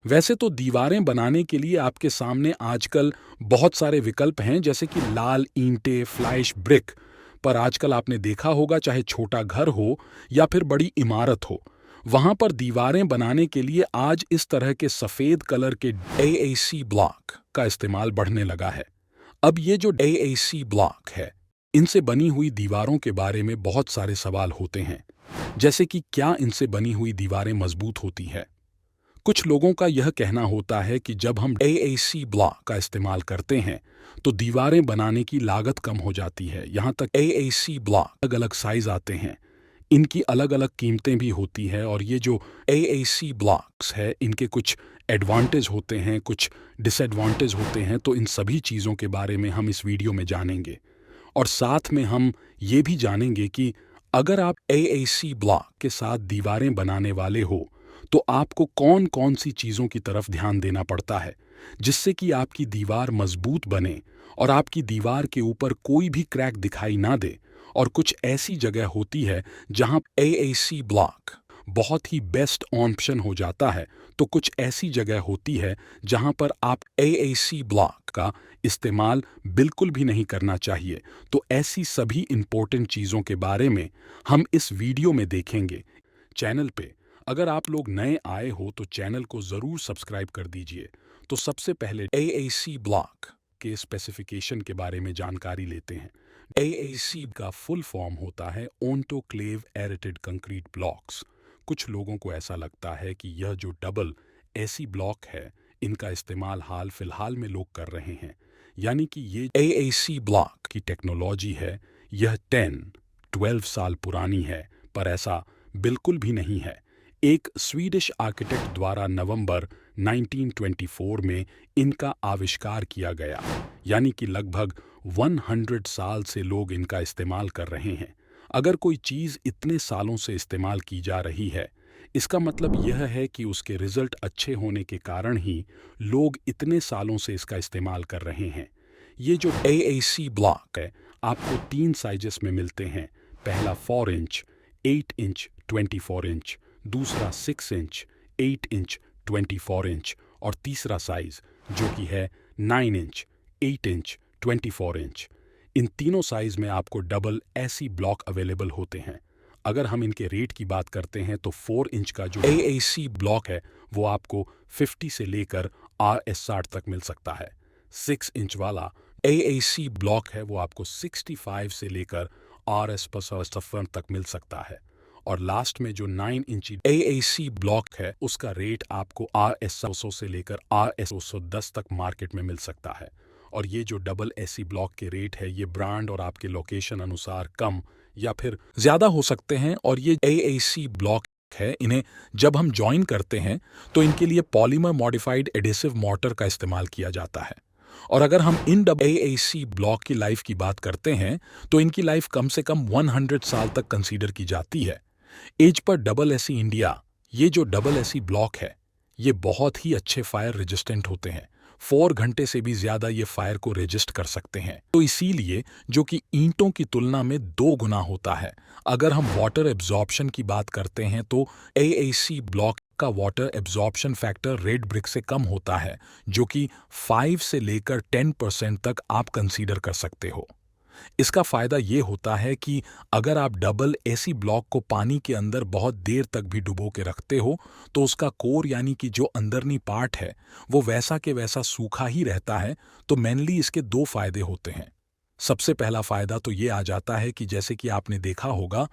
वैसे तो दीवारें बनाने के लिए आपके सामने आजकल बहुत सारे विकल्प हैं, जैसे कि लाल ईंटें, फ्लाइश ब्रिक। पर आजकल आपने देखा होगा, चाहे छोटा घर हो या फिर बड़ी इमारत हो, वहां पर दीवारें बनाने के लिए आज इस तरह के सफेद कलर के एएसी ब्लॉक का इस्तेमाल बढ़ने लगा है। अब ये जो एएसी ब्लॉक है, इनसे बनी हुई दीवारों के बारे में बहुत सारे सवाल होते हैं, जैसे कि क्या इनसे बनी हुई दीवारें मजबूत होती है। कुछ लोगों का यह कहना होता है कि जब हम एएसी ब्लॉक का इस्तेमाल करते हैं तो दीवारें बनाने की लागत कम हो जाती है। यहाँ तक एएसी ब्लॉक अलग अलग साइज आते हैं, इनकी अलग अलग कीमतें भी होती है, और ये जो एएसी ब्लॉक्स है, इनके कुछ एडवांटेज होते हैं, कुछ डिसएडवांटेज होते हैं। तो इन सभी चीज़ों के बारे में हम इस वीडियो में जानेंगे, और साथ में हम ये भी जानेंगे कि अगर आप एएसी ब्लॉक के साथ दीवारें बनाने वाले हो तो आपको कौन कौन सी चीज़ों की तरफ ध्यान देना पड़ता है, जिससे कि आपकी दीवार मजबूत बने और आपकी दीवार के ऊपर कोई भी क्रैक दिखाई ना दे। और कुछ ऐसी जगह होती है जहां एएसी ब्लॉक बहुत ही बेस्ट ऑप्शन हो जाता है, तो कुछ ऐसी जगह होती है जहां पर आप एएसी ब्लॉक का इस्तेमाल बिल्कुल भी नहीं करना चाहिए। तो ऐसी सभी इंपॉर्टेंट चीज़ों के बारे में हम इस वीडियो में देखेंगे। चैनल पे अगर आप लोग नए आए हो तो चैनल को ज़रूर सब्सक्राइब कर दीजिए। तो सबसे पहले एएसी ब्लॉक के स्पेसिफिकेशन के बारे में जानकारी लेते हैं। एएसी का फुल फॉर्म होता है ऑटोक्लेव एरेटेड कंक्रीट ब्लॉक्स। कुछ लोगों को ऐसा लगता है कि यह जो डबल एसी ब्लॉक है, इनका इस्तेमाल हाल फिलहाल में लोग कर रहे हैं, यानी कि ये एएसी ब्लॉक की टेक्नोलॉजी है, यह 10-12 साल पुरानी है। पर ऐसा बिल्कुल भी नहीं है। एक स्वीडिश आर्किटेक्ट द्वारा नवंबर 1924 में इनका आविष्कार किया गया, यानी कि लगभग 100 साल से लोग इनका इस्तेमाल कर रहे हैं। अगर कोई चीज़ इतने सालों से इस्तेमाल की जा रही है, इसका मतलब यह है कि उसके रिजल्ट अच्छे होने के कारण ही लोग इतने सालों से इसका इस्तेमाल कर रहे हैं। ये जो एएसी ब्लॉक है, आपको 3 साइजेस में मिलते हैं। पहला 4 इंच, 8 इंच, 24 इंच, दूसरा 6 इंच, 8 इंच, 24 इंच, और तीसरा साइज जो कि है 9 इंच, 8 इंच, 24 इंच। इन तीनों साइज में आपको डबल एसी ब्लॉक अवेलेबल होते हैं। अगर हम इनके रेट की बात करते हैं तो 4 इंच का जो एएसी ब्लॉक है वो आपको 50 से लेकर RS 60 तक मिल सकता है। 6 इंच वाला एएसी ब्लॉक है वो आपको 65 से लेकर RS 55 तक मिल सकता है। और लास्ट में जो 9 इंची एएसी ब्लॉक है, उसका रेट आपको RS 100 से लेकर RS 210 तक मार्केट में मिल सकता है। और ये जो डबल एसी ब्लॉक के रेट है, ये ब्रांड और आपके लोकेशन अनुसार कम या फिर ज़्यादा हो सकते हैं। और ये एएसी ब्लॉक है, इन्हें जब हम जॉइन करते हैं तो इनके लिए पॉलीमर मॉडिफाइड एडिसिव मॉर्टर का इस्तेमाल किया जाता है। और अगर हम इन डबल एएसी ब्लॉक की लाइफ की बात करते हैं तो इनकी लाइफ कम से कम 100 साल तक कंसीडर की जाती है। As per double AC India, ये जो डबल एसी ब्लॉक है, ये बहुत ही अच्छे फायर रेजिस्टेंट होते हैं। 4 घंटे से भी ज्यादा ये फायर को रेजिस्ट कर सकते हैं, तो इसीलिए जो कि ईंटों की तुलना में 2 गुना होता है। अगर हम वाटर एब्जॉर्प्शन की बात करते हैं तो एएसी ब्लॉक का water absorption factor red brick से कम होता है, जो कि 5 से लेकर 10% तक आप कंसीडर कर सकते हो। इसका फ़ायदा ये होता है कि अगर आप डबल एसी ब्लॉक को पानी के अंदर बहुत देर तक भी डुबो के रखते हो तो उसका कोर, यानी कि जो अंदरनी पार्ट है, वो वैसा के वैसा सूखा ही रहता है। तो मेनली इसके 2 फ़ायदे होते हैं। सबसे पहला फ़ायदा तो ये आ जाता है कि जैसे कि आपने देखा होगा,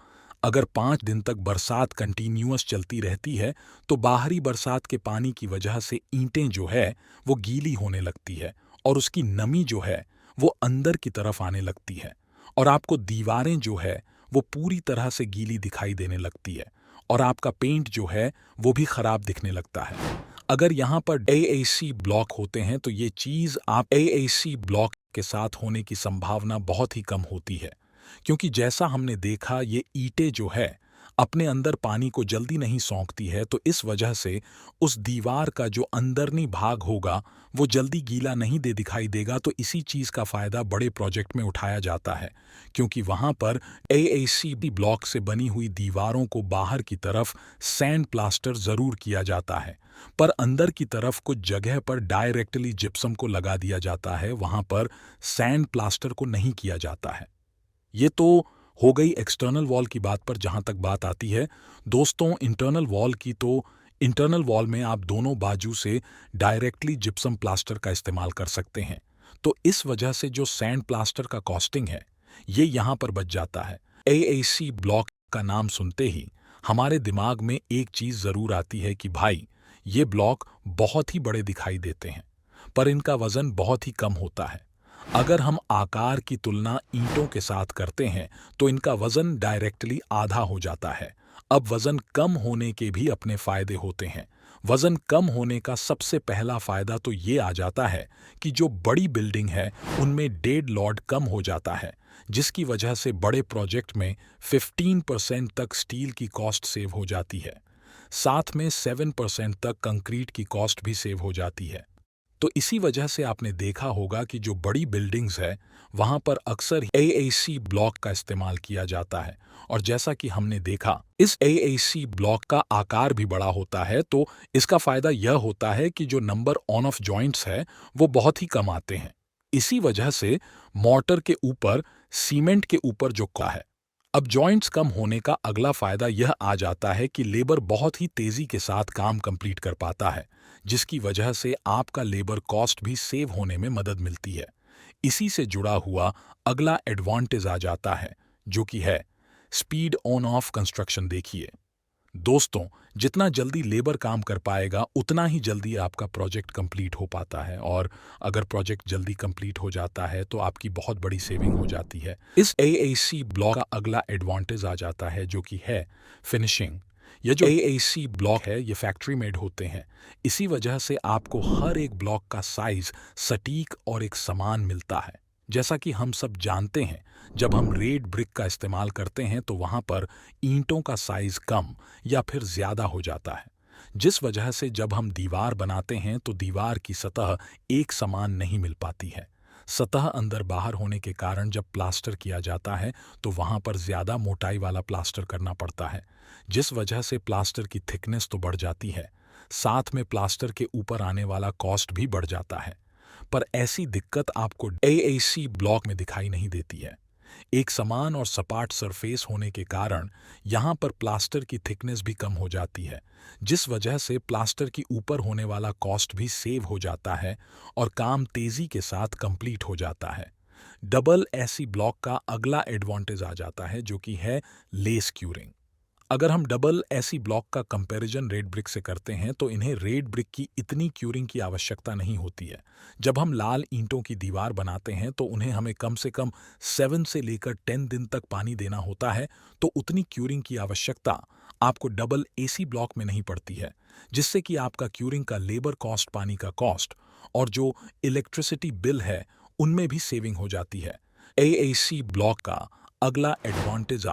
अगर 5 दिन तक बरसात कंटिन्यूअस चलती रहती है तो बाहरी बरसात के पानी की वजह से ईंटें जो है वो गीली होने लगती है, और उसकी नमी जो है वो अंदर की तरफ आने लगती है, और आपको दीवारें जो है वो पूरी तरह से गीली दिखाई देने लगती है, और आपका पेंट जो है वो भी खराब दिखने लगता है। अगर यहाँ पर एएसी ब्लॉक होते हैं तो ये चीज़ आप एएसी ब्लॉक के साथ होने की संभावना बहुत ही कम होती है, क्योंकि जैसा हमने देखा, ये ईंटें जो है अपने अंदर पानी को जल्दी नहीं सोखती है, तो इस वजह से उस दीवार का जो अंदरनी भाग होगा वो जल्दी गीला नहीं दिखाई देगा। तो इसी चीज़ का फ़ायदा बड़े प्रोजेक्ट में उठाया जाता है, क्योंकि वहाँ पर एएसी ब्लॉक से बनी हुई दीवारों को बाहर की तरफ सैंड प्लास्टर ज़रूर किया जाता है, पर अंदर की तरफ कुछ जगह पर डायरेक्टली जिप्सम को लगा दिया जाता है, वहाँ पर सैंड प्लास्टर को नहीं किया जाता है। ये तो हो गई एक्सटर्नल वॉल की बात। पर जहाँ तक बात आती है दोस्तों इंटरनल वॉल की, तो इंटरनल वॉल में आप दोनों बाजू से डायरेक्टली जिप्सम प्लास्टर का इस्तेमाल कर सकते हैं। तो इस वजह से जो सैंड प्लास्टर का कॉस्टिंग है ये यहाँ पर बच जाता है। एएसी ब्लॉक का नाम सुनते ही हमारे दिमाग में एक चीज़ ज़रूर आती है कि भाई ये ब्लॉक बहुत ही बड़े दिखाई देते हैं, पर इनका वज़न बहुत ही कम होता है। अगर हम आकार की तुलना ईंटों के साथ करते हैं तो इनका वज़न डायरेक्टली आधा हो जाता है। अब वज़न कम होने के भी अपने फ़ायदे होते हैं। वज़न कम होने का सबसे पहला फ़ायदा तो ये आ जाता है कि जो बड़ी बिल्डिंग है उनमें डेड लोड कम हो जाता है, जिसकी वजह से बड़े प्रोजेक्ट में 15% तक स्टील की कॉस्ट सेव हो जाती है। साथ में 7% तक कंक्रीट की कॉस्ट भी सेव हो जाती है। तो इसी वजह से आपने देखा होगा कि जो बड़ी बिल्डिंग्स है वहां पर अक्सर एएसी ब्लॉक का इस्तेमाल किया जाता है। और जैसा कि हमने देखा इस एएसी ब्लॉक का आकार भी बड़ा होता है, तो इसका फायदा यह होता है कि जो नंबर ऑन ऑफ जॉइंट्स है वो बहुत ही कम आते हैं। इसी वजह से मॉर्टर के ऊपर सीमेंट के ऊपर जो का है, अब जॉइंट्स कम होने का अगला फायदा यह आ जाता है कि लेबर बहुत ही तेजी के साथ काम कंप्लीट कर पाता है, जिसकी वजह से आपका लेबर कॉस्ट भी सेव होने में मदद मिलती है। इसी से जुड़ा हुआ अगला एडवांटेज आ जाता है जो कि है स्पीड ऑन ऑफ कंस्ट्रक्शन। देखिए दोस्तों, जितना जल्दी लेबर काम कर पाएगा उतना ही जल्दी आपका प्रोजेक्ट कंप्लीट हो पाता है, और अगर प्रोजेक्ट जल्दी कंप्लीट हो जाता है तो आपकी बहुत बड़ी सेविंग हो जाती है। इस एएसी ब्लॉक का अगला एडवांटेज आ जाता है जो कि है फिनिशिंग। ये जो एएसी ब्लॉक है ये फैक्ट्री मेड होते हैं, इसी वजह से आपको हर एक ब्लॉक का साइज सटीक और एक समान मिलता है। जैसा कि हम सब जानते हैं, जब हम रेड ब्रिक का इस्तेमाल करते हैं तो वहाँ पर ईंटों का साइज कम या फिर ज़्यादा हो जाता है, जिस वजह से जब हम दीवार बनाते हैं तो दीवार की सतह एक समान नहीं मिल पाती है। सतह अंदर बाहर होने के कारण जब प्लास्टर किया जाता है तो वहाँ पर ज़्यादा मोटाई वाला प्लास्टर करना पड़ता है, जिस वजह से प्लास्टर की थिकनेस तो बढ़ जाती है, साथ में प्लास्टर के ऊपर आने वाला कॉस्ट भी बढ़ जाता है। पर ऐसी दिक्कत आपको एएसी ब्लॉक में दिखाई नहीं देती है। एक समान और सपाट सरफेस होने के कारण यहाँ पर प्लास्टर की थिकनेस भी कम हो जाती है, जिस वजह से प्लास्टर की ऊपर होने वाला कॉस्ट भी सेव हो जाता है और काम तेजी के साथ कंप्लीट हो जाता है। डबल एसी ब्लॉक का अगला एडवांटेज आ जाता है जो कि है लेस क्यूरिंग। अगर हम डबल एसी ब्लॉक का कंपैरिजन रेड ब्रिक से करते हैं तो इन्हें रेड ब्रिक की इतनी क्यूरिंग की आवश्यकता नहीं होती है। जब हम लाल ईंटों की दीवार बनाते हैं तो उन्हें हमें कम से कम 7 से लेकर 10 दिन तक पानी देना होता है, तो उतनी क्यूरिंग की आवश्यकता आपको डबल एसी ब्लॉक में नहीं पड़ती है, जिससे कि आपका क्यूरिंग का लेबर कॉस्ट, पानी का कॉस्ट और जो इलेक्ट्रिसिटी बिल है उनमें भी सेविंग हो जाती है। एएसी ब्लॉक का अगला एडवांटेज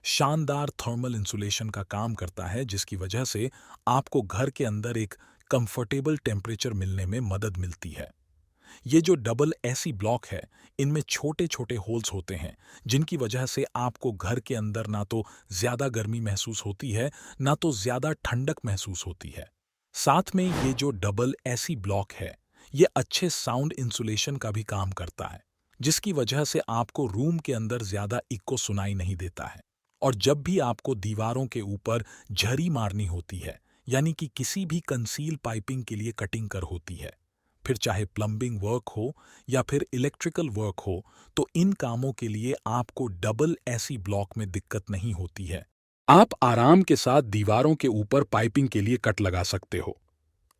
शानदार थर्मल इंसुलेशन का काम करता है, जिसकी वजह से आपको घर के अंदर एक कंफर्टेबल टेम्परेचर मिलने में मदद मिलती है। ये जो डबल एसी ब्लॉक है इनमें छोटे छोटे होल्स होते हैं, जिनकी वजह से आपको घर के अंदर ना तो ज़्यादा गर्मी महसूस होती है ना तो ज़्यादा ठंडक महसूस होती है। साथ में ये जो डबल एसी ब्लॉक है ये अच्छे साउंड इंसुलेशन का भी काम करता है, जिसकी वजह से आपको रूम के अंदर ज़्यादा इको सुनाई नहीं देता है। और जब भी आपको दीवारों के ऊपर झरी मारनी होती है, यानी कि किसी भी कंसील पाइपिंग के लिए कटिंग कर होती है, फिर चाहे प्लम्बिंग वर्क हो या फिर इलेक्ट्रिकल वर्क हो, तो इन कामों के लिए आपको डबल एसी ब्लॉक में दिक्कत नहीं होती है। आप आराम के साथ दीवारों के ऊपर पाइपिंग के लिए कट लगा सकते हो।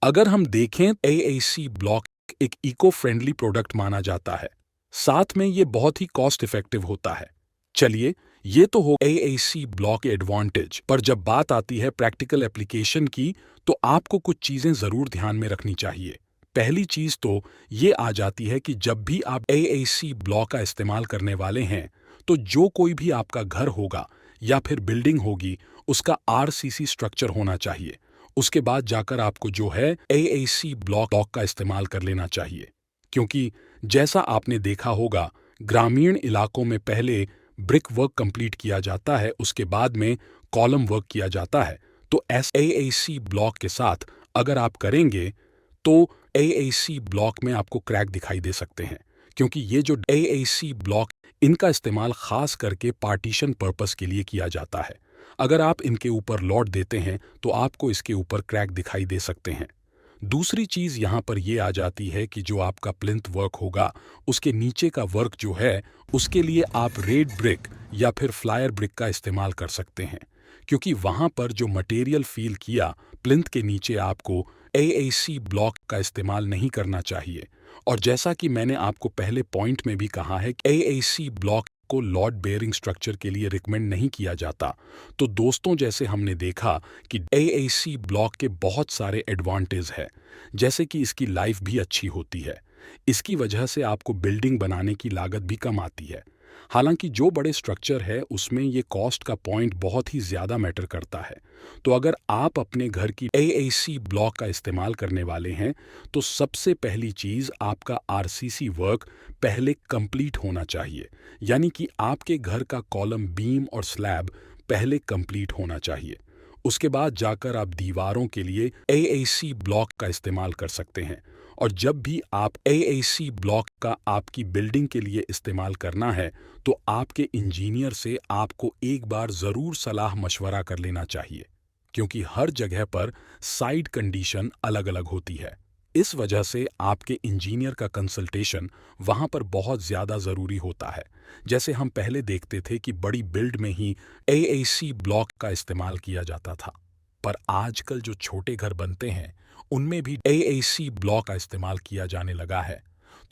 अगर हम देखें, एएसी ब्लॉक एक इको फ्रेंडली प्रोडक्ट माना जाता है, साथ में ये बहुत ही कॉस्ट इफेक्टिव होता है। चलिए, ये तो हो एएसी ब्लॉक एडवांटेज, पर जब बात आती है प्रैक्टिकल एप्लीकेशन की तो आपको कुछ चीजें जरूर ध्यान में रखनी चाहिए। पहली चीज तो ये आ जाती है कि जब भी आप एएसी ब्लॉक का इस्तेमाल करने वाले हैं तो जो कोई भी आपका घर होगा या फिर बिल्डिंग होगी उसका आरसीसी स्ट्रक्चर होना चाहिए। उसके बाद जाकर आपको जो है एएसी ब्लॉक का इस्तेमाल कर लेना चाहिए, क्योंकि जैसा आपने देखा होगा ग्रामीण इलाकों में पहले ब्रिक वर्क कंप्लीट किया जाता है, उसके बाद में कॉलम वर्क किया जाता है। तो एएसी ब्लॉक के साथ अगर आप करेंगे तो एएसी ब्लॉक में आपको क्रैक दिखाई दे सकते हैं, क्योंकि ये जो एएसी ब्लॉक इनका इस्तेमाल खास करके पार्टीशन पर्पस के लिए किया जाता है। अगर आप इनके ऊपर लोड देते हैं तो आपको इसके ऊपर क्रैक दिखाई दे सकते हैं। दूसरी चीज़ यहाँ पर ये आ जाती है कि जो आपका प्लिंथ वर्क होगा उसके नीचे का वर्क जो है उसके लिए आप रेड ब्रिक या फिर फ्लायर ब्रिक का इस्तेमाल कर सकते हैं, क्योंकि वहाँ पर जो मटेरियल फील किया प्लिंथ के नीचे आपको एएसी ब्लॉक का इस्तेमाल नहीं करना चाहिए। और जैसा कि मैंने आपको पहले पॉइंट में भी कहा है कि एएसी ब्लॉक को लोड बेयरिंग स्ट्रक्चर के लिए रिकमेंड नहीं किया जाता। तो दोस्तों, जैसे हमने देखा कि एएसी ब्लॉक के बहुत सारे एडवांटेज है, जैसे कि इसकी लाइफ भी अच्छी होती है। इसकी वजह से आपको बिल्डिंग बनाने की लागत भी कम आती है। हालांकि जो बड़े स्ट्रक्चर है उसमें ये कॉस्ट का पॉइंट बहुत ही ज़्यादा मैटर करता है। तो अगर आप अपने घर की एएसी ब्लॉक का इस्तेमाल करने वाले हैं तो सबसे पहली चीज़ आपका आरसीसी वर्क पहले कंप्लीट होना चाहिए, यानी कि आपके घर का कॉलम, बीम और स्लैब पहले कंप्लीट होना चाहिए। उसके बाद जाकर आप दीवारों के लिए एएसी ब्लॉक का इस्तेमाल कर सकते हैं। और जब भी आप एएसी ब्लॉक का आपकी बिल्डिंग के लिए इस्तेमाल करना है तो आपके इंजीनियर से आपको एक बार ज़रूर सलाह मशवरा कर लेना चाहिए, क्योंकि हर जगह पर साइड कंडीशन अलग अलग होती है। इस वजह से आपके इंजीनियर का कंसल्टेशन वहाँ पर बहुत ज़्यादा ज़रूरी होता है। जैसे हम पहले देखते थे कि बड़ी बिल्ड में ही एएसी ब्लॉक का इस्तेमाल किया जाता था, पर आजकल जो छोटे घर बनते हैं उनमें भी एएसी ब्लॉक का इस्तेमाल किया जाने लगा है।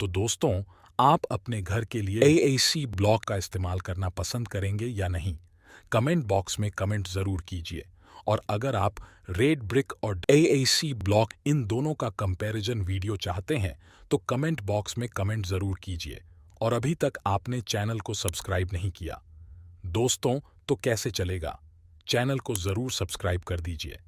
तो दोस्तों, आप अपने घर के लिए एएसी ब्लॉक का इस्तेमाल करना पसंद करेंगे या नहीं? कमेंट बॉक्स में कमेंट ज़रूर कीजिए। और अगर आप रेड ब्रिक और एएसी ब्लॉक इन दोनों का कंपैरिजन वीडियो चाहते हैं तो कमेंट बॉक्स में कमेंट ज़रूर कीजिए। और अभी तक आपने चैनल को सब्सक्राइब नहीं किया दोस्तों तो कैसे चलेगा, चैनल को ज़रूर सब्सक्राइब कर दीजिए।